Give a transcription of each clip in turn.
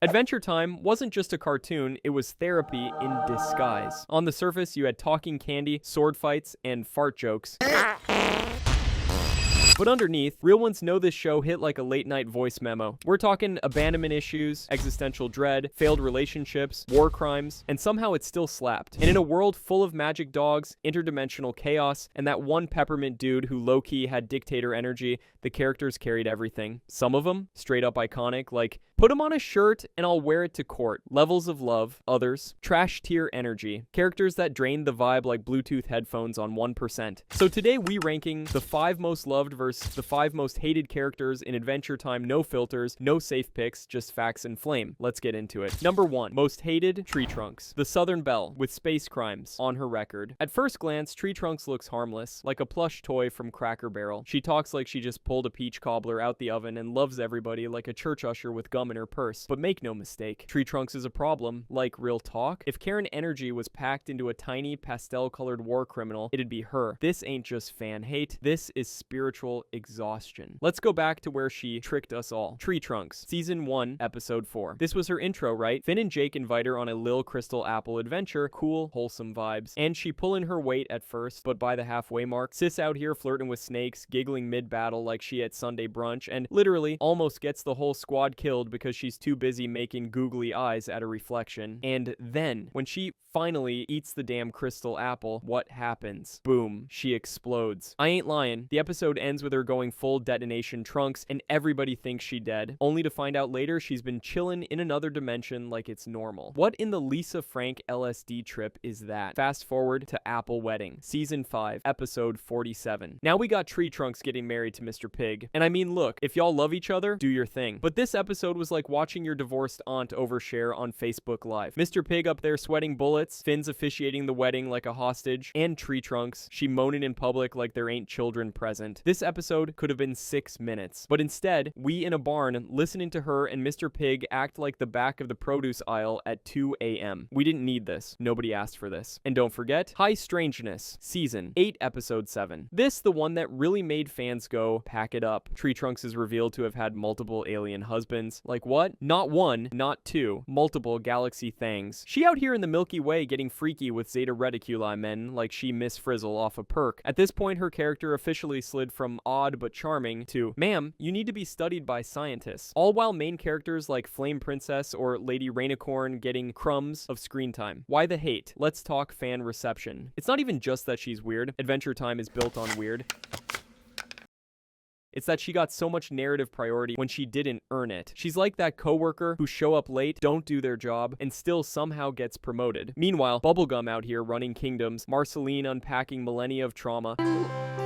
Adventure Time wasn't just a cartoon, it was therapy in disguise. On the surface, you had talking candy, sword fights, and fart jokes. But underneath, real ones know this show hit like a late-night voice memo. We're talking abandonment issues, existential dread, failed relationships, war crimes, and somehow it still slapped. And in a world full of magic dogs, interdimensional chaos, and that one peppermint dude who low-key had dictator energy, the characters carried everything. Some of them, straight up iconic, like, put him on a shirt and I'll wear it to court. Levels of love. Others, trash tier energy. Characters that drained the vibe like Bluetooth headphones on 1%. So today we ranking the 5 most loved versus the 5 most hated characters in Adventure Time. No filters, no safe picks, just facts and flame. Let's get into it. Number 1, most hated, Tree Trunks. The Southern Belle, with space crimes on her record. At first glance, Tree Trunks looks harmless, like a plush toy from Cracker Barrel. She talks like she just pulled a peach cobbler out the oven and loves everybody like a church usher with gum in her purse. But make no mistake, Tree Trunks is a problem. Like, real talk, if Karen Energy was packed into a tiny pastel-colored war criminal, it'd be her. This ain't just fan hate, this is spiritual exhaustion. Let's go back to where she tricked us all. Tree Trunks, Season 1, Episode 4. This was her intro, right? Finn and Jake invite her on a Lil Crystal Apple adventure. Cool, wholesome vibes. And she pulling her weight at first, but by the halfway mark, sis out here flirting with snakes, giggling mid-battle like she at Sunday brunch, and literally almost gets the whole squad killed because she's too busy making googly eyes at a reflection. And then, when she finally eats the damn crystal apple, what happens? Boom, she explodes. I ain't lying. The episode ends with her going full detonation Trunks, and everybody thinks she dead, only to find out later she's been chillin' in another dimension like it's normal. What in the Lisa Frank LSD trip is that? Fast forward to Apple Wedding, Season 5, Episode 47. Now we got Tree Trunks getting married to Mr. Pig. And I mean, look, if y'all love each other, do your thing. But this episode was like watching your divorced aunt overshare on Facebook Live. Mr. Pig up there sweating bullets, Finn's officiating the wedding like a hostage, and Tree Trunks, she moaning in public like there ain't children present. This episode could have been 6 minutes, but instead, we in a barn listening to her and Mr. Pig act like the back of the produce aisle at 2 a.m. We didn't need this. Nobody asked for this. And don't forget, High Strangeness, Season 8, Episode 7. This, the one that really made fans go, pack it up. Tree Trunks is revealed to have had multiple alien husbands. Like what? Not one, not two, multiple galaxy things. She out here in the Milky Way getting freaky with Zeta Reticuli men like she Miss Frizzle off a perk. At this point, her character officially slid from odd but charming to, ma'am, you need to be studied by scientists. All while main characters like Flame Princess or Lady Rainicorn getting crumbs of screen time. Why the hate? Let's talk fan reception. It's not even just that she's weird. Adventure Time is built on weird. It's that she got so much narrative priority when she didn't earn it. She's like that coworker who show up late, don't do their job, and still somehow gets promoted. Meanwhile, Bubblegum out here running kingdoms, Marceline unpacking millennia of trauma.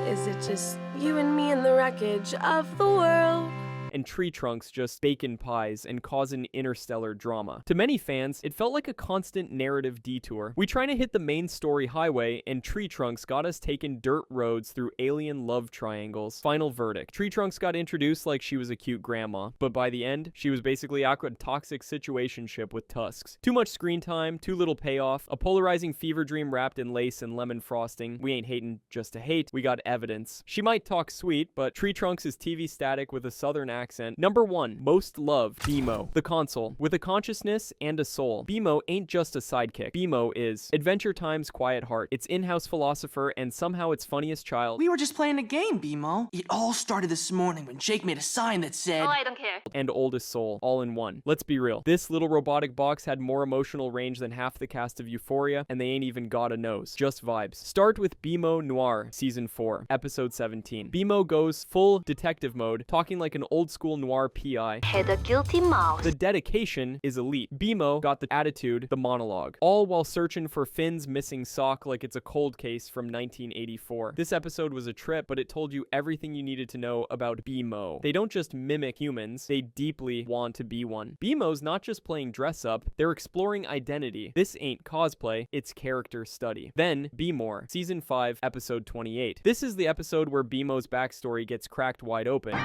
Is it just you and me in the wreckage of the world? And Tree Trunks just baking pies and causing interstellar drama. To many fans, it felt like a constant narrative detour. We trying to hit the main story highway, and Tree Trunks got us taking dirt roads through alien love triangles. Final verdict. Tree Trunks got introduced like she was a cute grandma, but by the end, she was basically a toxic situationship with tusks. Too much screen time, too little payoff, a polarizing fever dream wrapped in lace and lemon frosting. We ain't hating just to hate, we got evidence. She might talk sweet, but Tree Trunks is TV static with a southern accent. Number 1, most loved, BMO, the console, with a consciousness and a soul. BMO ain't just a sidekick. BMO is Adventure Time's quiet heart, its in-house philosopher, and somehow its funniest child. We were just playing a game, BMO. It all started this morning when Jake made a sign that said, "Oh, I don't care." And oldest soul, all in one. Let's be real. This little robotic box had more emotional range than half the cast of Euphoria, and they ain't even got a nose. Just vibes. Start with BMO Noir, Season 4, Episode 17. BMO goes full detective mode, talking like an old school noir PI. Had a guilty mouse. The dedication is elite. BMO got the attitude, the monologue. All while searching for Finn's missing sock like it's a cold case from 1984. This episode was a trip, but it told you everything you needed to know about BMO. They don't just mimic humans, they deeply want to be one. BMO's not just playing dress up, they're exploring identity. This ain't cosplay, it's character study. Then, Be More, Season 5, Episode 28. This is the episode where BMO's backstory gets cracked wide open.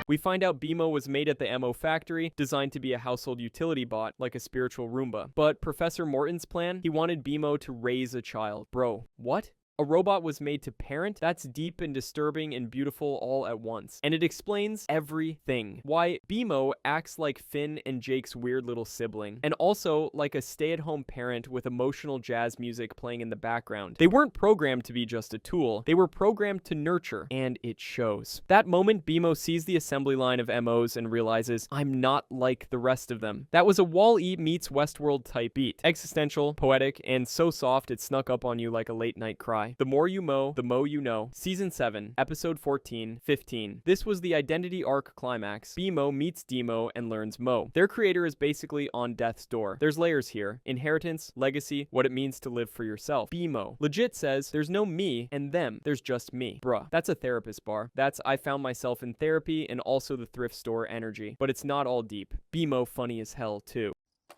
We find out BMO was made at the MO factory, designed to be a household utility bot, like a spiritual Roomba. But Professor Morton's plan, he wanted BMO to raise a child. Bro, what? A robot was made to parent? That's deep and disturbing and beautiful all at once. And it explains everything. Why BMO acts like Finn and Jake's weird little sibling, and also like a stay-at-home parent with emotional jazz music playing in the background. They weren't programmed to be just a tool. They were programmed to nurture, and it shows. That moment, BMO sees the assembly line of MOs and realizes, I'm not like the rest of them. That was a Wall-E meets Westworld type beat. Existential, poetic, and so soft it snuck up on you like a late-night cry. The more you mow, the mo you know. Season 7, Episode 14, 15. This was the identity arc climax. BMO meets Demo and learns Mo. Their creator is basically on death's door. There's layers here. Inheritance, legacy, what it means to live for yourself. BMO legit says, there's no me and them. There's just me. Bruh, that's a therapist bar. That's I found myself in therapy and also the thrift store energy. But it's not all deep. BMO funny as hell too.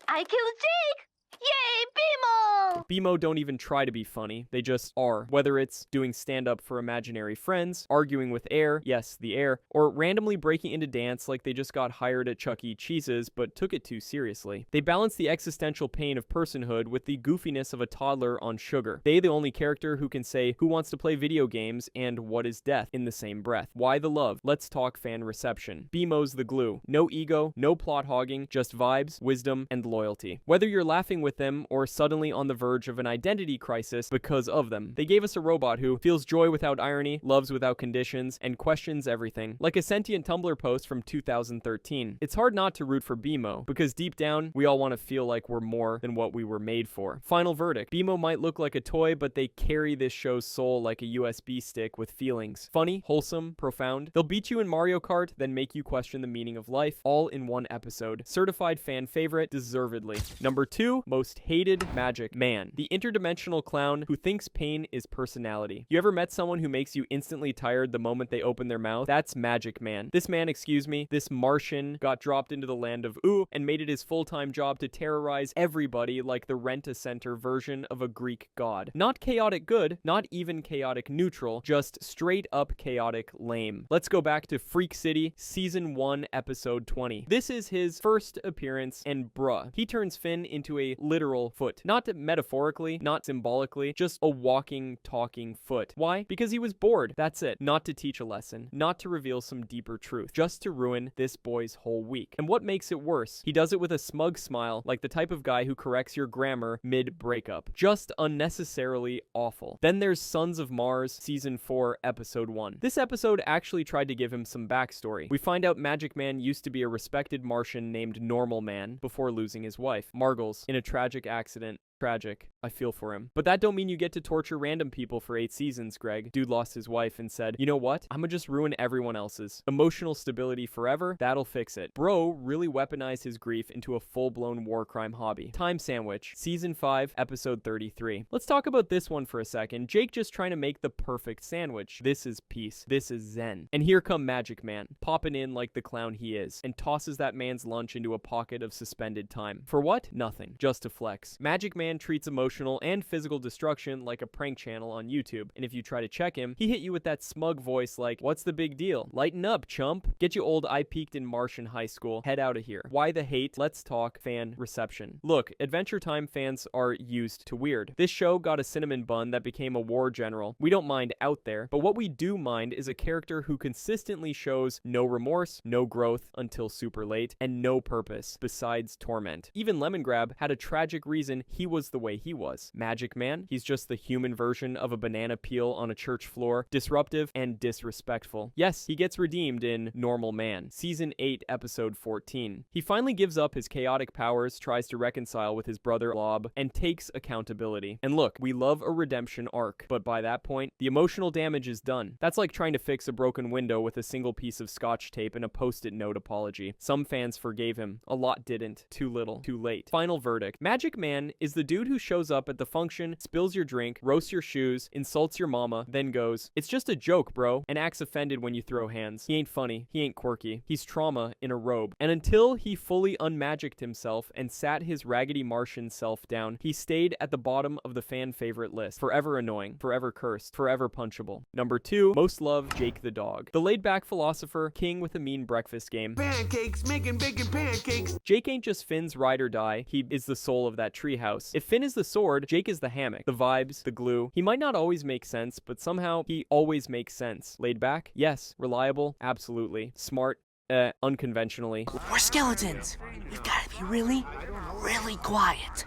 I killed Jake! Yay, BMO! BMO don't even try to be funny, they just are. Whether it's doing stand-up for imaginary friends, arguing with air, yes, the air, or randomly breaking into dance like they just got hired at Chuck E. Cheese's but took it too seriously. They balance the existential pain of personhood with the goofiness of a toddler on sugar. They the only character who can say who wants to play video games and what is death in the same breath. Why the love? Let's talk fan reception. BMO's the glue. No ego, no plot hogging, just vibes, wisdom, and loyalty. Whether you're laughing with them or suddenly on the verge of an identity crisis because of them. They gave us a robot who feels joy without irony, loves without conditions, and questions everything. Like a sentient Tumblr post from 2013. It's hard not to root for BMO, because deep down, we all want to feel like we're more than what we were made for. Final verdict. BMO might look like a toy, but they carry this show's soul like a USB stick with feelings. Funny, wholesome, profound. They'll beat you in Mario Kart, then make you question the meaning of life, all in one episode. Certified fan favorite, deservedly. Number 2, most hated Magic Man. The interdimensional clown who thinks pain is personality. You ever met someone who makes you instantly tired the moment they open their mouth? That's Magic Man. This man, this Martian got dropped into the Land of Ooo and made it his full-time job to terrorize everybody like the Rent-A-Center version of a Greek god. Not chaotic good, not even chaotic neutral, just straight up chaotic lame. Let's go back to Freak City, Season 1, Episode 20. This is his first appearance, and bruh, he turns Finn into a literal foot. Not metaphorically, not symbolically, just a walking, talking foot. Why? Because he was bored. That's it. Not to teach a lesson, not to reveal some deeper truth, just to ruin this boy's whole week. And what makes it worse? He does it with a smug smile, like the type of guy who corrects your grammar mid-breakup. Just unnecessarily awful. Then there's Sons of Mars, Season 4, Episode 1. This episode actually tried to give him some backstory. We find out Magic Man used to be a respected Martian named Normal Man before losing his wife, Margles, in a tragic accident. Tragic. I feel for him. But that don't mean you get to torture random people for 8 seasons, Greg. Dude lost his wife and said, you know what? I'm gonna just ruin everyone else's. Emotional stability forever? That'll fix it. Bro really weaponized his grief into a full-blown war crime hobby. Time Sandwich. Season 5, Episode 33. Let's talk about this one for a second. Jake just trying to make the perfect sandwich. This is peace. This is zen. And here come Magic Man, popping in like the clown he is, and tosses that man's lunch into a pocket of suspended time. For what? Nothing. Just to flex. Magic Man treats emotional and physical destruction like a prank channel on YouTube, and if you try to check him, he hit you with that smug voice like, what's the big deal? Lighten up, chump. Get you old I peaked in Martian high school. Head out of here. Why the hate? Let's talk fan reception. Look, Adventure Time fans are used to weird. This show got a cinnamon bun that became a war general. We don't mind out there, but what we do mind is a character who consistently shows no remorse, no growth until super late, and no purpose besides torment. Even Lemongrab had a tragic reason he was the way he was. Magic Man, he's just the human version of a banana peel on a church floor, disruptive and disrespectful. Yes, he gets redeemed in Normal Man, Season 8, Episode 14. He finally gives up his chaotic powers, tries to reconcile with his brother Lob, and takes accountability. And look, we love a redemption arc, but by that point, the emotional damage is done. That's like trying to fix a broken window with a single piece of scotch tape and a post-it note apology. Some fans forgave him, a lot didn't. Too little, too late. Final verdict. Magic Man is the dude who shows up at the function, spills your drink, roasts your shoes, insults your mama, then goes, it's just a joke, bro, and acts offended when you throw hands. He ain't funny. He ain't quirky. He's trauma in a robe. And until he fully unmagicked himself and sat his raggedy Martian self down, he stayed at the bottom of the fan favorite list. Forever annoying, forever cursed, forever punchable. Number 2, most loved, Jake the dog. The laid-back philosopher, king with a mean breakfast game. Pancakes, making bacon pancakes. Jake ain't just Finn's ride or die. He is the soul of that treehouse. If Finn is the sword, Jake is the hammock, the vibes, the glue. He might not always make sense, but somehow he always makes sense. Laid back? Yes. Reliable? Absolutely. Smart? Unconventionally. We're skeletons. We've got to be really, really quiet.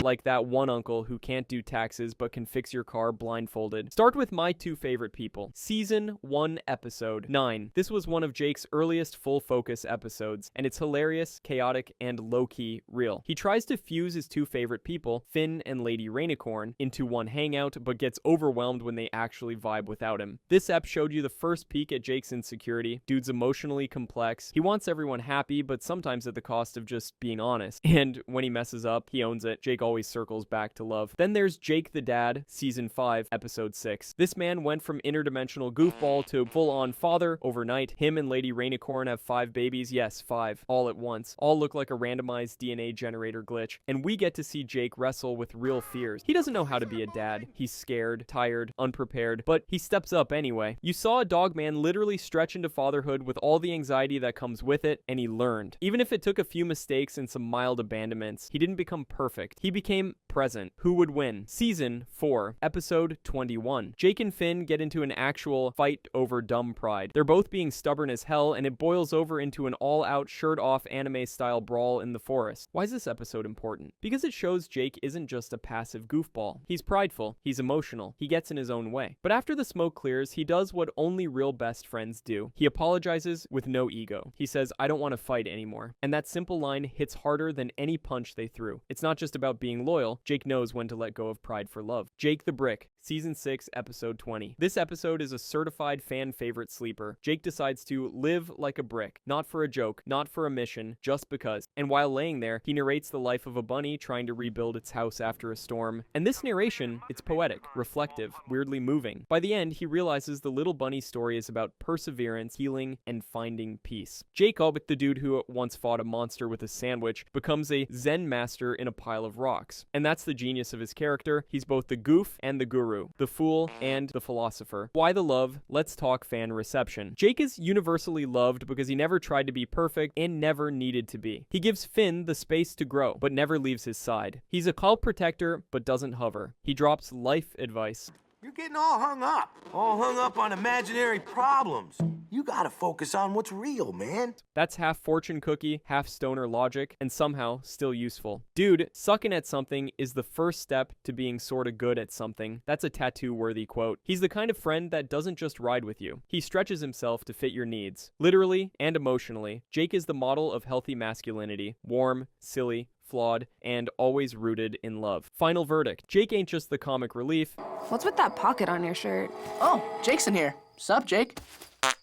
Like that one uncle who can't do taxes but can fix your car blindfolded. Start with my two favorite people. Season 1, Episode 9. This was one of Jake's earliest full focus episodes, and it's hilarious, chaotic, and low-key real. He tries to fuse his two favorite people, Finn and Lady Rainicorn, into one hangout, but gets overwhelmed when they actually vibe without him. This ep showed you the first peek at Jake's insecurity. Dude's emotionally complex. He wants everyone happy, but sometimes at the cost of just being honest. And when he messes up, he owns it. Jake always circles back to love. Then there's Jake the Dad, Season 5, Episode 6. This man went from interdimensional goofball to full-on father overnight. Him and Lady Rainicorn have 5 babies. Yes, 5. All at once. All look like a randomized DNA generator glitch. And we get to see Jake wrestle with real fears. He doesn't know how to be a dad. He's scared, tired, unprepared, but he steps up anyway. You saw a dog man literally stretch into fatherhood with all the anxiety that comes with it, and he learned. Even if it took a few mistakes and some mild abandonments, he didn't become perfect. He became present. Who would win? Season 4, Episode 21. Jake and Finn get into an actual fight over dumb pride. They're both being stubborn as hell, and it boils over into an all-out, shirt-off anime-style brawl in the forest. Why is this episode important? Because it shows Jake isn't just a passive goofball. He's prideful. He's emotional. He gets in his own way. But after the smoke clears, he does what only real best friends do. He apologizes with no ego. He says, "I don't want to fight anymore." And that simple line hits harder than any punch they threw. It's not just about being loyal. Jake knows when to let go of pride for love. Jake the Brick, Season 6, Episode 20. This episode is a certified fan favorite sleeper. Jake decides to live like a brick, not for a joke, not for a mission, just because. And while laying there, he narrates the life of a bunny trying to rebuild its house after a storm. And this narration, it's poetic, reflective, weirdly moving. By the end, he realizes the little bunny story is about perseverance, healing, and finding peace. Jacob, the dude who once fought a monster with a sandwich, becomes a Zen master in a pile of rocks. And that's the genius of his character. He's both the goof and the guru, the fool and the philosopher. Why the love? Let's talk fan reception. Jake is universally loved because he never tried to be perfect and never needed to be. He gives Finn the space to grow, but never leaves his side. He's a cult protector, but doesn't hover. He drops life advice. You're getting all hung up on imaginary problems. You gotta focus on what's real, man. That's half fortune cookie, half stoner logic, and somehow still useful. Dude, sucking at something is the first step to being sorta good at something. That's a tattoo-worthy quote. He's the kind of friend that doesn't just ride with you. He stretches himself to fit your needs. Literally and emotionally, Jake is the model of healthy masculinity. Warm, silly, flawed, and always rooted in love. Final verdict. Jake ain't just the comic relief. What's with that pocket on your shirt? Oh, Jake's in here. Sup, Jake?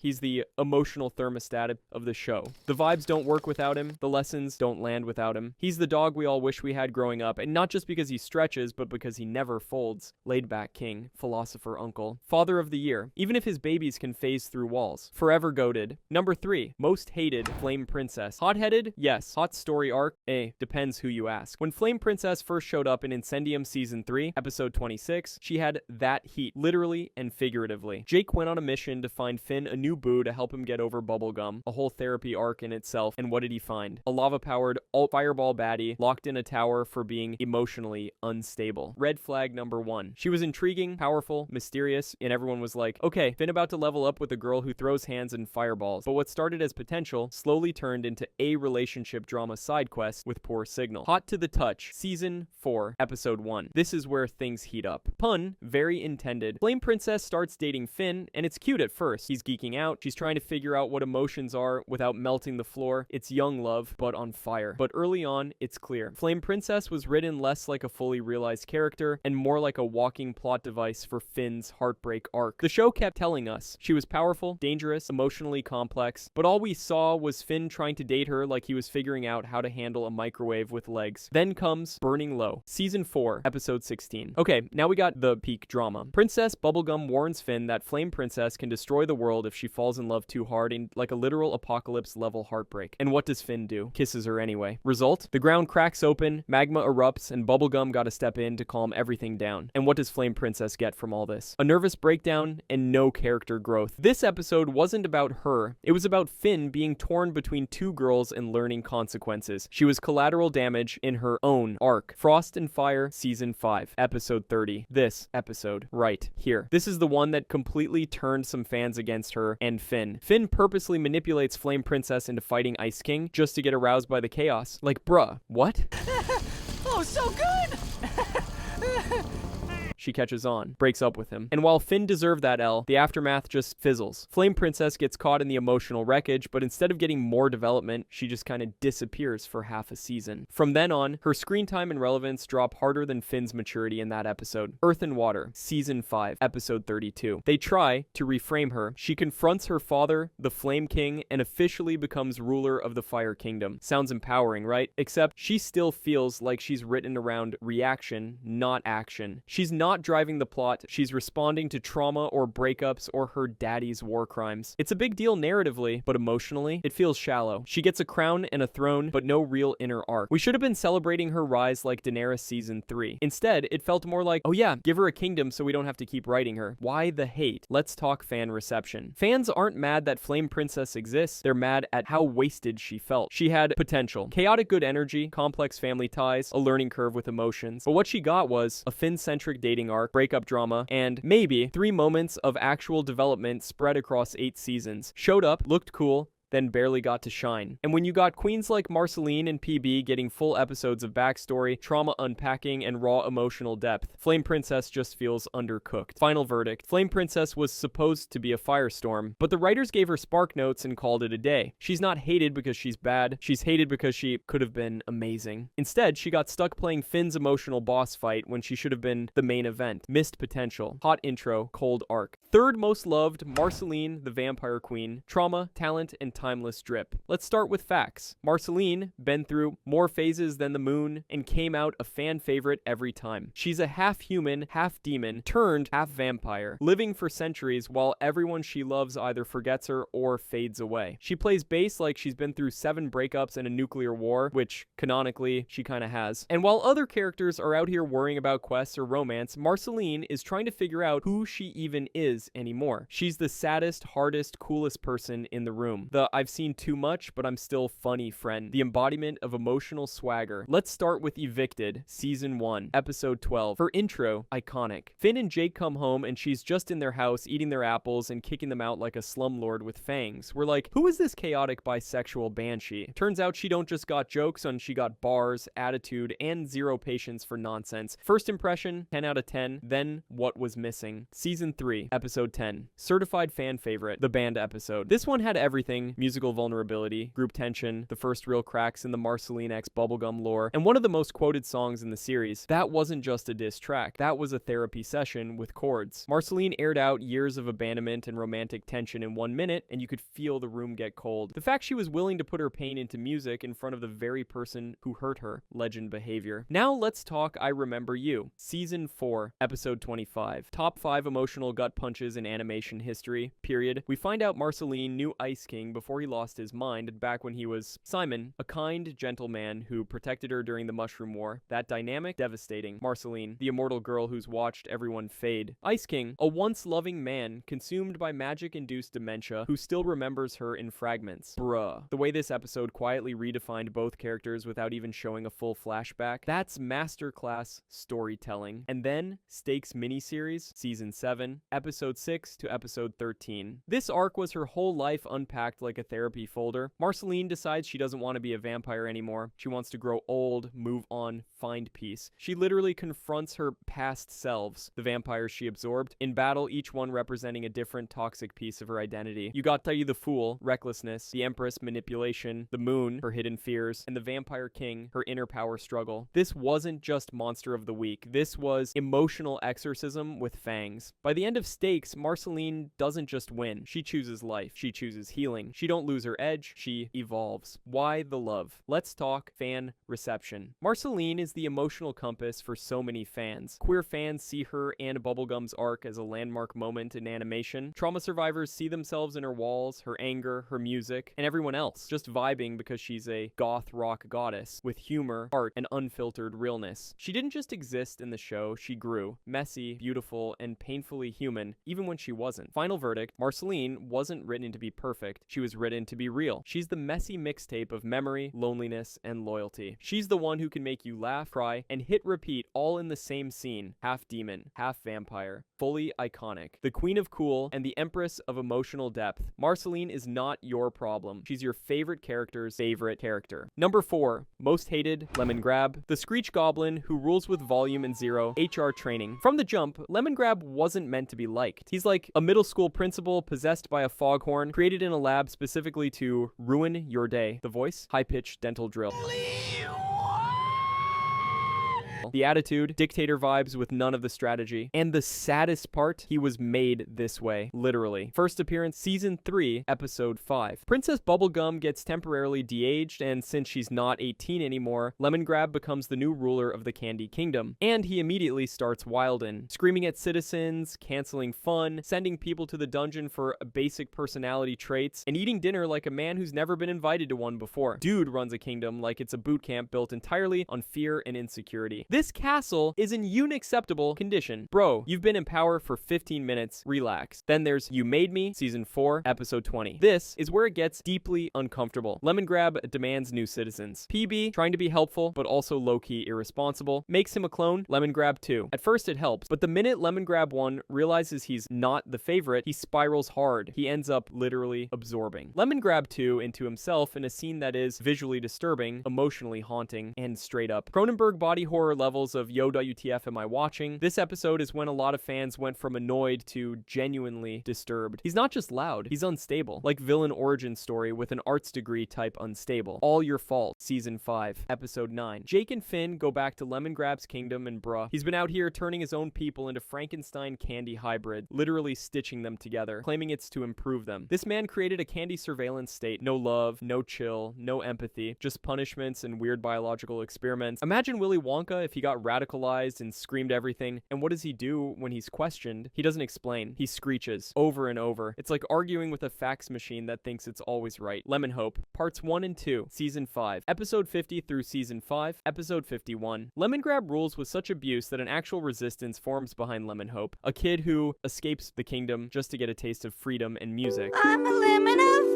He's the emotional thermostat of the show. The vibes don't work without him. The lessons don't land without him. He's the dog we all wish we had growing up, and not just because he stretches, but because he never folds. Laid back king, philosopher uncle, father of the year, even if his babies can phase through walls. Forever goated. Number 3, most hated, Flame Princess. Hot-headed? Yes. Hot story arc? Depends who you ask. When Flame Princess first showed up in Incendium Season 3, Episode 26, she had that heat, literally and figuratively. Jake went on a mission to find Finn a new boo to help him get over bubblegum, a whole therapy arc in itself, and what did he find? A lava-powered fireball baddie locked in a tower for being emotionally unstable. Red flag number 1. She was intriguing, powerful, mysterious, and everyone was like, okay, Finn about to level up with a girl who throws hands and fireballs. But what started as potential slowly turned into a relationship drama side quest with poor signal. Hot to the touch, Season 4, Episode 1. This is where things heat up. Pun, very intended. Flame Princess starts dating Finn, and it's cute at first. He's geeking out. She's trying to figure out what emotions are without melting the floor. It's young love, but on fire. But early on, it's clear. Flame Princess was written less like a fully realized character and more like a walking plot device for Finn's heartbreak arc. The show kept telling us she was powerful, dangerous, emotionally complex, but all we saw was Finn trying to date her like he was figuring out how to handle a microwave with legs. Then comes Burning Low, Season 4, Episode 16. Okay, now we got the peak drama. Princess Bubblegum warns Finn that Flame Princess can destroy the world wild if she falls in love too hard in like a literal apocalypse-level heartbreak. And what does Finn do? Kisses her anyway. Result? The ground cracks open, magma erupts, and Bubblegum gotta step in to calm everything down. And what does Flame Princess get from all this? A nervous breakdown and no character growth. This episode wasn't about her. It was about Finn being torn between two girls and learning consequences. She was collateral damage in her own arc. Frost and Fire, Season 5, Episode 30. This episode, right here. This is the one that completely turned some fans against her and Finn. Finn purposely manipulates Flame Princess into fighting Ice King just to get aroused by the chaos. Like, bruh, what? Oh, so good! She catches on, breaks up with him. And while Finn deserved that L, the aftermath just fizzles. Flame Princess gets caught in the emotional wreckage, but instead of getting more development, she just kind of disappears for half a season. From then on, her screen time and relevance drop harder than Finn's maturity in that episode. Earth and Water, Season 5, Episode 32. They try to reframe her. She confronts her father, the Flame King, and officially becomes ruler of the Fire Kingdom. Sounds empowering, right? Except she still feels like she's written around reaction, not action. She's not driving the plot, she's responding to trauma or breakups or her daddy's war crimes. It's a big deal narratively, but emotionally, it feels shallow. She gets a crown and a throne, but no real inner arc. We should have been celebrating her rise like Daenerys Season 3. Instead, it felt more like, oh yeah, give her a kingdom so we don't have to keep writing her. Why the hate? Let's talk fan reception. Fans aren't mad that Flame Princess exists, they're mad at how wasted she felt. She had potential, chaotic good energy, complex family ties, a learning curve with emotions, but what she got was a Finn-centric dating arc, breakup drama, and maybe 3 moments of actual development spread across 8 seasons. Showed up, looked cool, then barely got to shine. And when you got queens like Marceline and PB getting full episodes of backstory, trauma unpacking, and raw emotional depth, Flame Princess just feels undercooked. Final verdict. Flame Princess was supposed to be a firestorm, but the writers gave her spark notes and called it a day. She's not hated because she's bad, she's hated because she could have been amazing. Instead, she got stuck playing Finn's emotional boss fight when she should have been the main event. Missed potential. Hot intro, cold arc. Third most loved, Marceline, the Vampire Queen. Trauma, talent, and timeless drip. Let's start with facts. Marceline, been through more phases than the moon, and came out a fan favorite every time. She's a half human, half demon, turned half vampire, living for centuries while everyone she loves either forgets her or fades away. She plays bass like she's been through 7 breakups and a nuclear war, which, canonically, she kinda has. And while other characters are out here worrying about quests or romance, Marceline is trying to figure out who she even is anymore. She's the saddest, hardest, coolest person in the room. The I've seen too much, but I'm still funny friend. The embodiment of emotional swagger. Let's start with Evicted, Season 1, Episode 12. Her intro, iconic. Finn and Jake come home and she's just in their house eating their apples and kicking them out like a slumlord with fangs. We're like, who is this chaotic bisexual banshee? Turns out she don't just got jokes on, she got bars, attitude, and zero patience for nonsense. First impression, 10 out of 10. Then what was missing? Season 3, Episode 10. Certified fan favorite, the band episode. This one had everything. Musical vulnerability, group tension, the first real cracks in the Marceline X bubblegum lore, and one of the most quoted songs in the series. That wasn't just a diss track, that was a therapy session with chords. Marceline aired out years of abandonment and romantic tension in 1 minute, and you could feel the room get cold. The fact she was willing to put her pain into music in front of the very person who hurt her, legend behavior. Now let's talk I Remember You, Season 4, Episode 25. Top 5 emotional gut punches in animation history, period. We find out Marceline knew Ice King before he lost his mind back when he was Simon, a kind, gentle man who protected her during the Mushroom War. That dynamic, devastating. Marceline, the immortal girl who's watched everyone fade. Ice King, a once loving man consumed by magic-induced dementia who still remembers her in fragments. Bruh. The way this episode quietly redefined both characters without even showing a full flashback, that's masterclass storytelling. And then, Stakes miniseries, Season 7, Episode 6 to Episode 13. This arc was her whole life unpacked like a therapy folder. Marceline decides she doesn't want to be a vampire anymore. She wants to grow old, move on, find peace. She literally confronts her past selves, the vampires she absorbed, in battle, each one representing a different toxic piece of her identity. You got Tayu the Fool, recklessness, the Empress, manipulation, the Moon, her hidden fears, and the Vampire King, her inner power struggle. This wasn't just Monster of the Week. This was emotional exorcism with fangs. By the end of Stakes, Marceline doesn't just win. She chooses life. She chooses healing. She She don't lose her edge, she evolves. Why the love? Let's talk fan reception. Marceline is the emotional compass for so many fans. Queer fans see her and Bubblegum's arc as a landmark moment in animation. Trauma survivors see themselves in her walls, her anger, her music, and everyone else, just vibing because she's a goth rock goddess with humor, art, and unfiltered realness. She didn't just exist in the show, she grew. Messy, beautiful, and painfully human, even when she wasn't. Final verdict, Marceline wasn't written to be perfect. She was written to be real. She's the messy mixtape of memory, loneliness, and loyalty. She's the one who can make you laugh, cry, and hit repeat all in the same scene. Half demon, half vampire. Fully iconic. The queen of cool and the empress of emotional depth. Marceline is not your problem. She's your favorite character's favorite character. Number 4, most hated, Lemongrab. The Screech Goblin who rules with volume and zero HR training. From the jump, Lemongrab wasn't meant to be liked. He's like a middle school principal possessed by a foghorn, created in a lab specifically to ruin your day. The voice, high-pitched dental drill. The attitude, dictator vibes with none of the strategy. And the saddest part, he was made this way, literally. First appearance, season 3, episode 5. Princess Bubblegum gets temporarily de-aged, and since she's not 18 anymore, Lemongrab becomes the new ruler of the Candy Kingdom. And he immediately starts wildin', screaming at citizens, canceling fun, sending people to the dungeon for basic personality traits, and eating dinner like a man who's never been invited to one before. Dude runs a kingdom like it's a boot camp built entirely on fear and insecurity. This castle is in unacceptable condition. Bro, you've been in power for 15 minutes. Relax. Then there's You Made Me, season 4, episode 20. This is where it gets deeply uncomfortable. Lemongrab demands new citizens. PB, trying to be helpful, but also low-key irresponsible, makes him a clone, Lemongrab 2. At first it helps, but the minute Lemongrab 1 realizes he's not the favorite, he spirals hard. He ends up literally absorbing Lemongrab 2 into himself in a scene that is visually disturbing, emotionally haunting, and straight up Cronenberg body horror levels of yo WTF am I watching. This episode is when a lot of fans went from annoyed to genuinely disturbed. He's not just loud, he's unstable, like villain origin story with an arts degree type unstable. All Your Fault, season 5, episode 9. Jake and Finn go back to Lemongrab's kingdom and bruh, he's been out here turning his own people into Frankenstein candy hybrid, literally stitching them together, claiming it's to improve them. This man created a candy surveillance state. No love, no chill, no empathy, just punishments and weird biological experiments. Imagine Willy Wonka if he got radicalized and screamed everything. And what does he do when he's questioned? He doesn't explain. He screeches over and over. It's like arguing with a fax machine that thinks it's always right. Lemon Hope, parts 1 and 2, season 5, episode 50 through season 5, episode 51. Lemongrab rules with such abuse that an actual resistance forms behind Lemon Hope, a kid who escapes the kingdom just to get a taste of freedom and music. I'm a lemon of...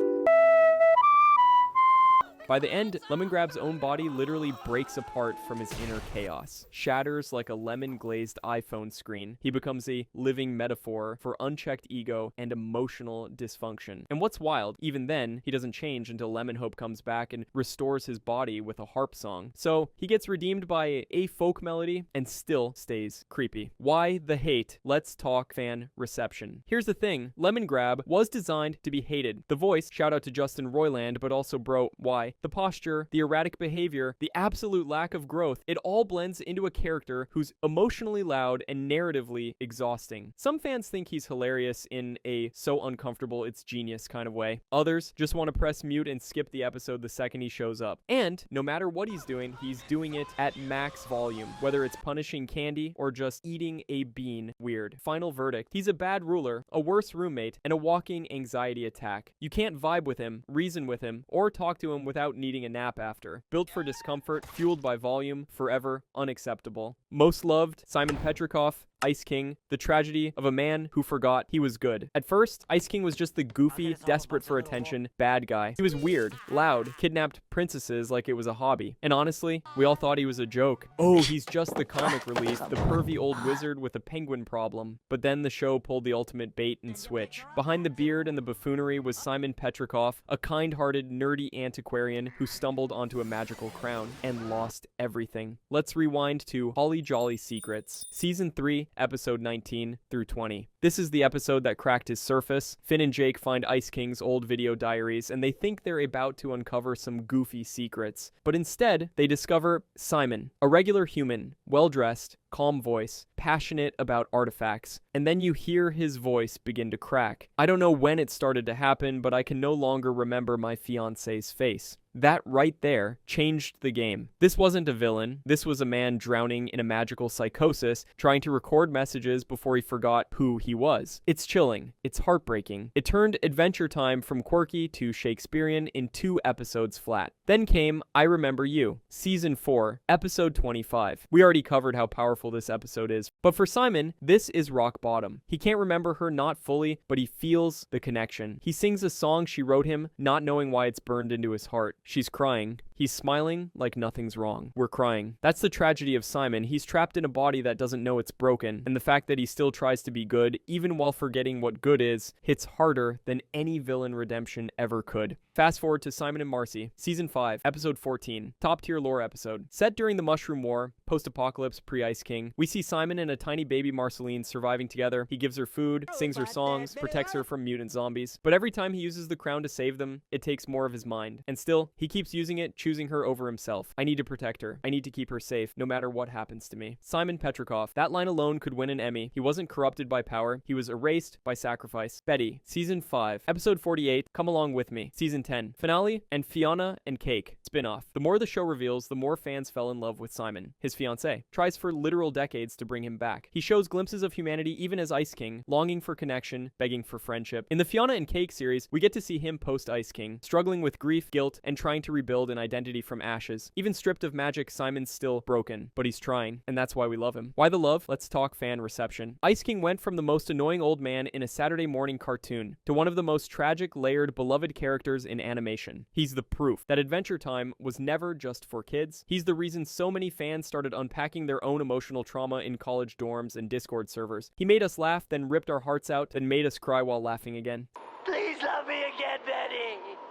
By the end, Lemongrab's own body literally breaks apart from his inner chaos, shatters like a lemon-glazed iPhone screen. He becomes a living metaphor for unchecked ego and emotional dysfunction. And what's wild, even then, he doesn't change until Lemon Hope comes back and restores his body with a harp song. So he gets redeemed by a folk melody and still stays creepy. Why the hate? Let's talk fan reception. Here's the thing, Lemongrab was designed to be hated. The voice, shout out to Justin Roiland, but also bro, why? The posture, the erratic behavior, the absolute lack of growth, it all blends into a character who's emotionally loud and narratively exhausting. Some fans think he's hilarious in a so uncomfortable it's genius kind of way. Others just want to press mute and skip the episode the second he shows up. And no matter what he's doing it at max volume, whether it's punishing candy or just eating a bean weird. Final verdict, he's a bad ruler, a worse roommate, and a walking anxiety attack. You can't vibe with him, reason with him, or talk to him without needing a nap after. Built for discomfort, fueled by volume, forever unacceptable. Most loved, Simon Petrikov, Ice King, the tragedy of a man who forgot he was good. At first, Ice King was just the goofy, desperate for attention, bad guy. He was weird, loud, kidnapped princesses like it was a hobby. And honestly, we all thought he was a joke. Oh, he's just the comic relief, the pervy old wizard with a penguin problem. But then the show pulled the ultimate bait and switch. Behind the beard and the buffoonery was Simon Petrikov, a kind-hearted, nerdy antiquarian who stumbled onto a magical crown and lost everything. Let's rewind to Holly Jolly Secrets, Season 3, episode 19 through 20. This is the episode that cracked his surface. Finn and Jake find Ice King's old video diaries, and they think they're about to uncover some goofy secrets. But instead, they discover Simon, a regular human, well-dressed, calm voice, passionate about artifacts, and then you hear his voice begin to crack. I don't know when it started to happen, but I can no longer remember my fiance's face. That right there changed the game. This wasn't a villain. This was a man drowning in a magical psychosis, trying to record messages before he forgot who he was. It's chilling. It's heartbreaking. It turned Adventure Time from quirky to Shakespearean in 2 episodes flat. Then came I Remember You, Season 4, Episode 25. We already covered how powerful this episode is, but for Simon, this is rock bottom. He can't remember her, not fully, but he feels the connection. He sings a song she wrote him, not knowing why it's burned into his heart. She's crying. He's smiling like nothing's wrong. We're crying. That's the tragedy of Simon. He's trapped in a body that doesn't know it's broken, and the fact that he still tries to be good, even while forgetting what good is, hits harder than any villain redemption ever could. Fast forward to Simon and Marcy, Season 5, Episode 14, top tier lore episode. Set during the Mushroom War, post-apocalypse, pre-Ice King, we see Simon and a tiny baby Marceline surviving together. He gives her food, sings her songs, protects her from mutant zombies. But every time he uses the crown to save them, it takes more of his mind. And still, he keeps using it, choosing her over himself. I need to protect her. I need to keep her safe, no matter what happens to me. Simon Petrikov. That line alone could win an Emmy. He wasn't corrupted by power. He was erased by sacrifice. Betty, Season 5, Episode 48, Come Along With Me. Season 10, Finale, and Fiona and Cake. Spin-off. The more the show reveals, the more fans fell in love with Simon. His fiancée tries for literal decades to bring him back. He shows glimpses of humanity even as Ice King, longing for connection, begging for friendship. In the Fiona and Cake series, we get to see him post-Ice King, struggling with grief, guilt, and trying to rebuild an identity from ashes. Even stripped of magic, Simon's still broken, but he's trying, and that's why we love him. Why the love? Let's talk fan reception. Ice King went from the most annoying old man in a Saturday morning cartoon to one of the most tragic, layered, beloved characters in animation. He's the proof that Adventure Time was never just for kids. He's the reason so many fans started unpacking their own emotional trauma in college dorms and Discord servers. He made us laugh, then ripped our hearts out, then made us cry while laughing again. Please love me again, Betty.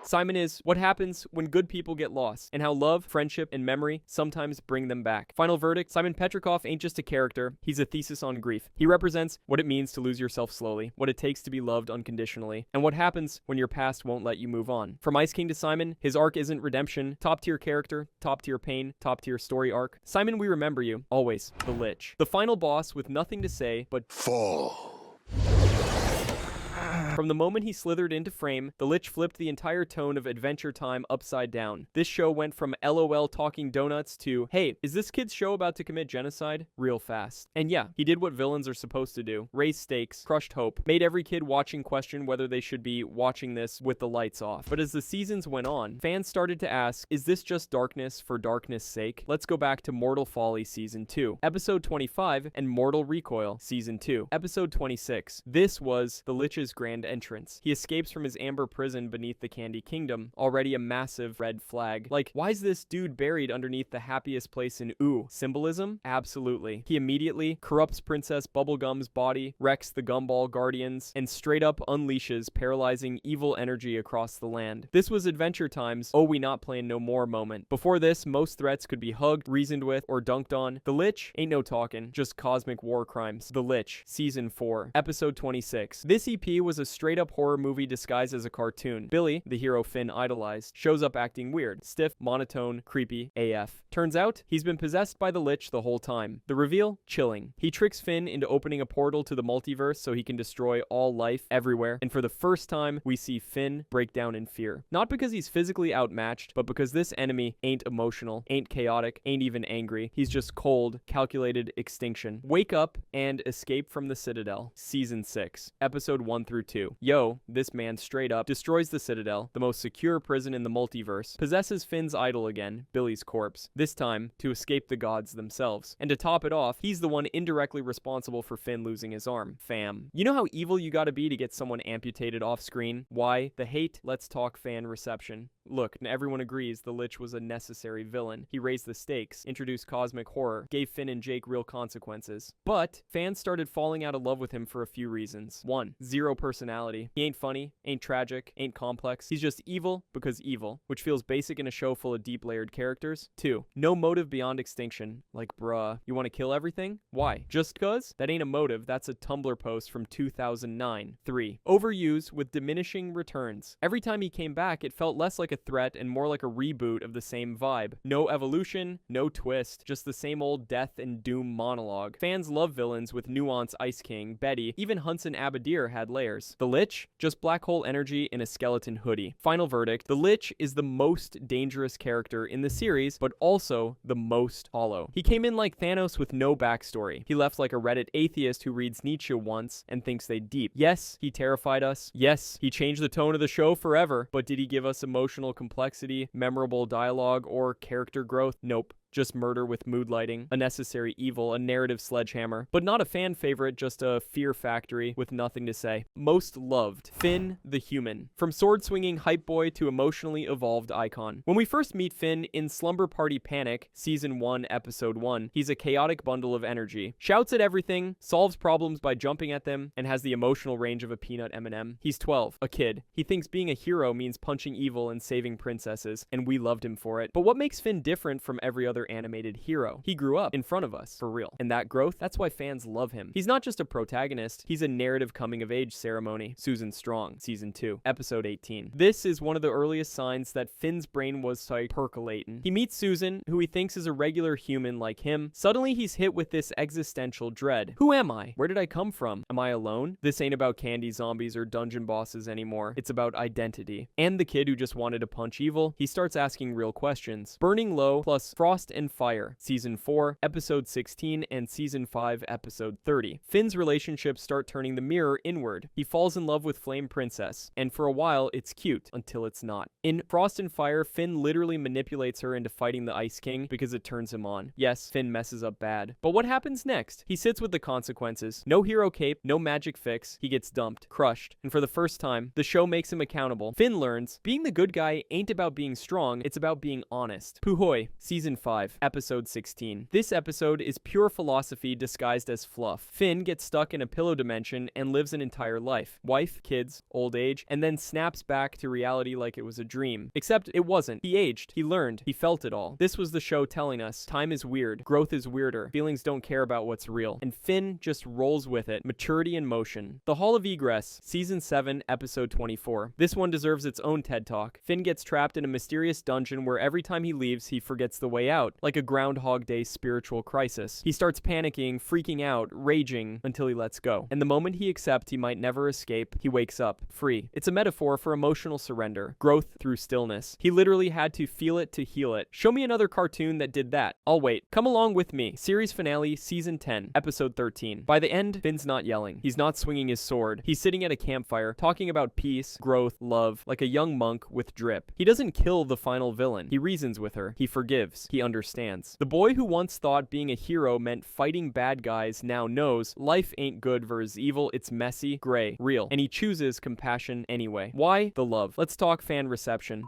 Simon is what happens when good people get lost, and how love, friendship, and memory sometimes bring them back. Final verdict, Simon Petrikov ain't just a character, he's a thesis on grief. He represents what it means to lose yourself slowly, what it takes to be loved unconditionally, and what happens when your past won't let you move on. From Ice King to Simon, his arc isn't redemption, top tier character, top tier pain, top tier story arc. Simon, we remember you, always, the Lich. The final boss with nothing to say but fall. From the moment he slithered into frame, the Lich flipped the entire tone of Adventure Time upside down. This show went from LOL talking donuts to, hey, is this kid's show about to commit genocide? Real fast. And yeah, he did what villains are supposed to do. Raise stakes, crushed hope, made every kid watching question whether they should be watching this with the lights off. But as the seasons went on, fans started to ask, is this just darkness for darkness' sake? Let's go back to Mortal Folly Season 2, Episode 25, and Mortal Recoil Season 2, Episode 26. This was the Lich's grand entrance. He escapes from his amber prison beneath the Candy Kingdom, already a massive red flag. Like, why is this dude buried underneath the happiest place in Ooo? Symbolism? Absolutely. He immediately corrupts Princess Bubblegum's body, wrecks the Gumball Guardians, and straight up unleashes paralyzing evil energy across the land. This was Adventure Time's "oh we not playing no more" moment. Before this, most threats could be hugged, reasoned with, or dunked on. The Lich? Ain't no talking, just cosmic war crimes. The Lich, Season 4, Episode 26. This EP was a straight-up horror movie disguised as a cartoon. Billy, the hero Finn idolized, shows up acting weird, stiff, monotone, creepy AF. Turns out, he's been possessed by the Lich the whole time. The reveal? Chilling. He tricks Finn into opening a portal to the multiverse so he can destroy all life everywhere, and for the first time, we see Finn break down in fear. Not because he's physically outmatched, but because this enemy ain't emotional, ain't chaotic, ain't even angry. He's just cold, calculated extinction. Wake up and escape from the Citadel. Season 6, Episode 1 through 2. Yo, this man straight up destroys the Citadel, the most secure prison in the multiverse, possesses Finn's idol again, Billy's corpse, this time to escape the gods themselves. And to top it off, he's the one indirectly responsible for Finn losing his arm. Fam. You know how evil you gotta be to get someone amputated off screen? Why? The hate, let's talk fan reception. Look, everyone agrees the Lich was a necessary villain. He raised the stakes, introduced cosmic horror, gave Finn and Jake real consequences. But fans started falling out of love with him for a few reasons. 1. Zero personality. personality. He ain't funny, ain't tragic, ain't complex. He's just evil because evil, which feels basic in a show full of deep layered characters. 2. No motive beyond extinction. Like, bruh, you want to kill everything? Why? Just cuz? That ain't a motive, that's a Tumblr post from 2009. 3. Overuse with diminishing returns. Every time he came back, it felt less like a threat and more like a reboot of the same vibe. No evolution, no twist, just the same old death and doom monologue. Fans love villains with nuance. Ice King, Betty, even Hunson Abadir had layers. The Lich? Just black hole energy in a skeleton hoodie. Final verdict, the Lich is the most dangerous character in the series, but also the most hollow. He came in like Thanos with no backstory. He left like a Reddit atheist who reads Nietzsche once and thinks they deep. Yes, he terrified us. Yes, he changed the tone of the show forever, but did he give us emotional complexity, memorable dialogue, or character growth? Nope. Just murder with mood lighting, a necessary evil, a narrative sledgehammer. But not a fan favorite, just a fear factory with nothing to say. Most loved, Finn the Human. From sword-swinging hype boy to emotionally evolved icon. When we first meet Finn in Slumber Party Panic, Season 1, Episode 1, he's a chaotic bundle of energy. Shouts at everything, solves problems by jumping at them, and has the emotional range of a peanut M&M. He's 12, a kid. He thinks being a hero means punching evil and saving princesses, and we loved him for it. But what makes Finn different from every other animated hero? He grew up in front of us, for real. And that growth, that's why fans love him. He's not just a protagonist, he's a narrative coming-of-age ceremony. Susan Strong, Season 2, Episode 18. This is one of the earliest signs that Finn's brain was like percolating. He meets Susan, who he thinks is a regular human like him. Suddenly he's hit with this existential dread. Who am I? Where did I come from? Am I alone? This ain't about candy zombies or dungeon bosses anymore. It's about identity. And the kid who just wanted to punch evil, he starts asking real questions. Burning Low plus Frost and Fire, Season 4, Episode 16, and Season 5, Episode 30. Finn's relationships start turning the mirror inward. He falls in love with Flame Princess, and for a while, it's cute, until it's not. In Frost and Fire, Finn literally manipulates her into fighting the Ice King because it turns him on. Yes, Finn messes up bad. But what happens next? He sits with the consequences. No hero cape, no magic fix. He gets dumped, crushed, and for the first time, the show makes him accountable. Finn learns, being the good guy ain't about being strong, it's about being honest. Puhoi, Season 5, Episode 16. This episode is pure philosophy disguised as fluff. Finn gets stuck in a pillow dimension and lives an entire life. Wife, kids, old age, and then snaps back to reality like it was a dream. Except it wasn't. He aged. He learned. He felt it all. This was the show telling us, time is weird. Growth is weirder. Feelings don't care about what's real. And Finn just rolls with it. Maturity in motion. The Hall of Egress, Season 7, Episode 24. This one deserves its own TED Talk. Finn gets trapped in a mysterious dungeon where every time he leaves, he forgets the way out. Like a Groundhog Day spiritual crisis. He starts panicking, freaking out, raging, until he lets go. And the moment he accepts he might never escape, he wakes up, free. It's a metaphor for emotional surrender, growth through stillness. He literally had to feel it to heal it. Show me another cartoon that did that. I'll wait. Come along with me. Series finale, Season 10, Episode 13. By the end, Finn's not yelling. He's not swinging his sword. He's sitting at a campfire, talking about peace, growth, love, like a young monk with drip. He doesn't kill the final villain. He reasons with her. He forgives. He understands. The boy who once thought being a hero meant fighting bad guys now knows life ain't good versus evil, it's messy, gray, real, and he chooses compassion anyway. Why? The love. Let's talk fan reception.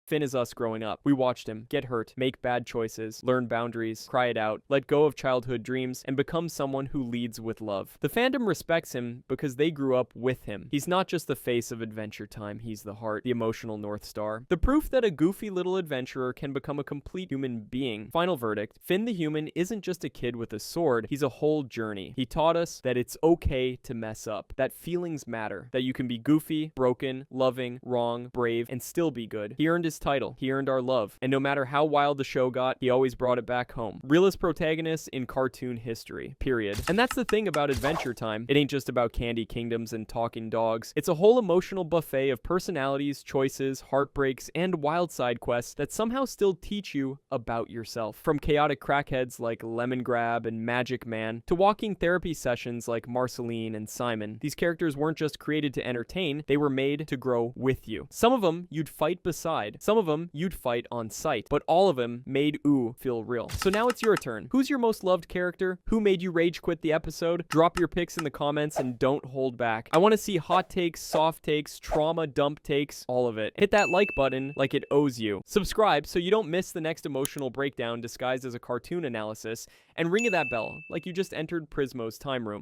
Finn is us growing up. We watched him get hurt, make bad choices, learn boundaries, cry it out, let go of childhood dreams, and become someone who leads with love. The fandom respects him because they grew up with him. He's not just the face of Adventure Time, he's the heart, the emotional North Star. The proof that a goofy little adventurer can become a complete human being. Final verdict, Finn the Human isn't just a kid with a sword, he's a whole journey. He taught us that it's okay to mess up, that feelings matter, that you can be goofy, broken, loving, wrong, brave, and still be good. He earned his title. He earned our love. And no matter how wild the show got, he always brought it back home. Realest protagonist in cartoon history. Period. And that's the thing about Adventure Time. It ain't just about candy kingdoms and talking dogs. It's a whole emotional buffet of personalities, choices, heartbreaks, and wild side quests that somehow still teach you about yourself. From chaotic crackheads like Lemongrab and Magic Man to walking therapy sessions like Marceline and Simon. These characters weren't just created to entertain, they were made to grow with you. Some of them you'd fight beside. Some of them you'd fight on sight, but all of them made Ooo feel real. So now it's your turn. Who's your most loved character? Who made you rage quit the episode? Drop your picks in the comments and don't hold back. I want to see hot takes, soft takes, trauma dump takes, all of it. Hit that like button like it owes you. Subscribe so you don't miss the next emotional breakdown disguised as a cartoon analysis, and ring that bell like you just entered Prismo's time room.